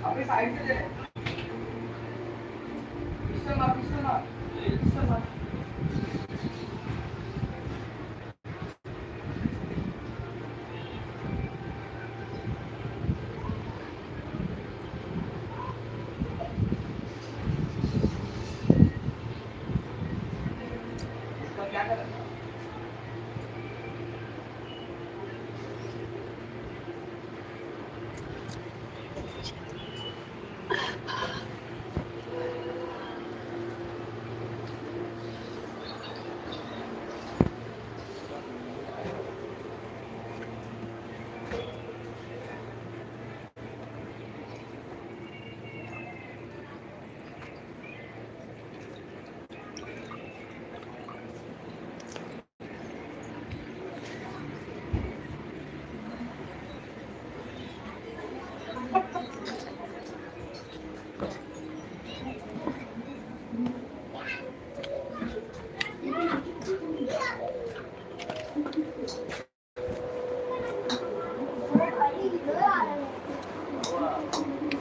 अभी साइड से दे इससे मत इसका क्या करें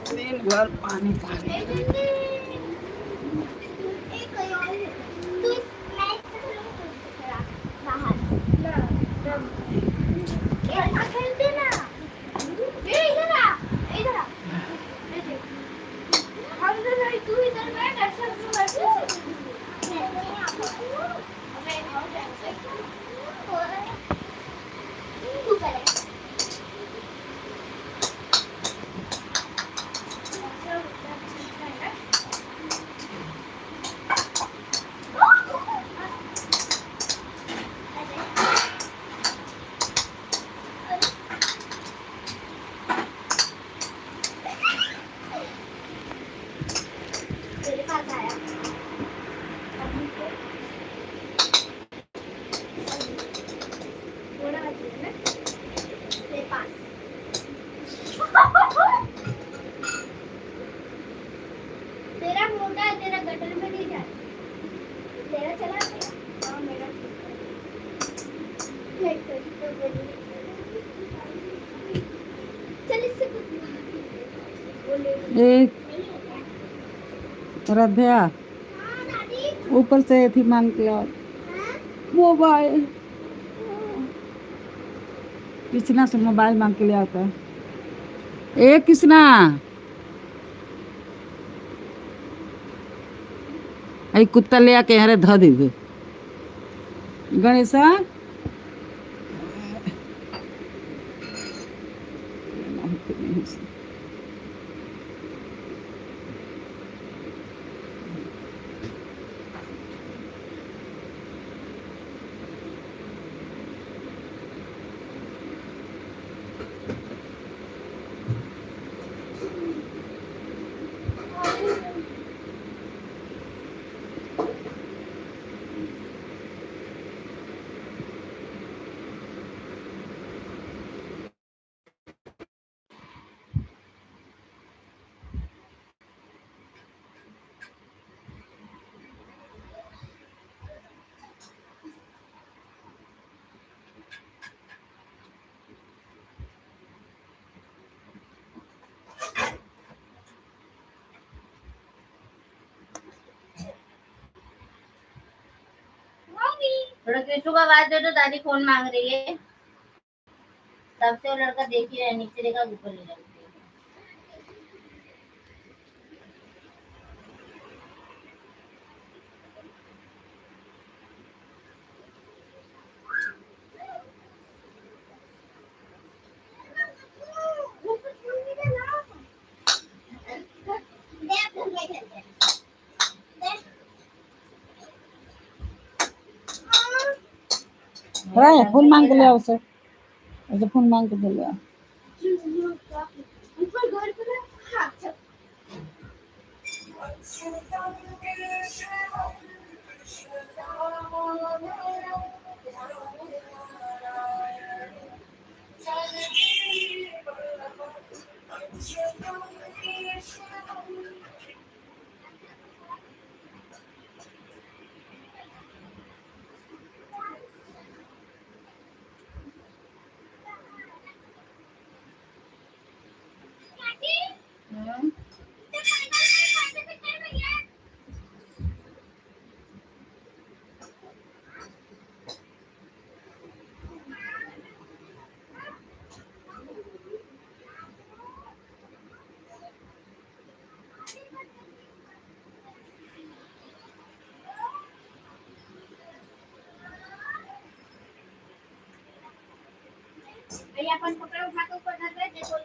दिन भर पानी पानी तेरा मोटा है, तेरा गटर में नहीं जाए, तेरा चला गया। हाँ मेरा चल इससे एक राध्या ऊपर से थी मांग के और मोबाइल किसना से मोबाइल मांग के ले आता है। ए किसना आई कुत्ता ले आके यहाँ ध दी गणेशा थोड़ा कृष्णु का आवाज दे दो, दादी फोन मांग रही है। तब से वो लड़का देख ही रहा है, नीचे देखा ऊपर ले जाओ। फोन मांग के ले आओ उसे फोन मांग के ले आओ। हम्म? भैया अपन कपड़ा उठा के ऊपर रख दे, देखो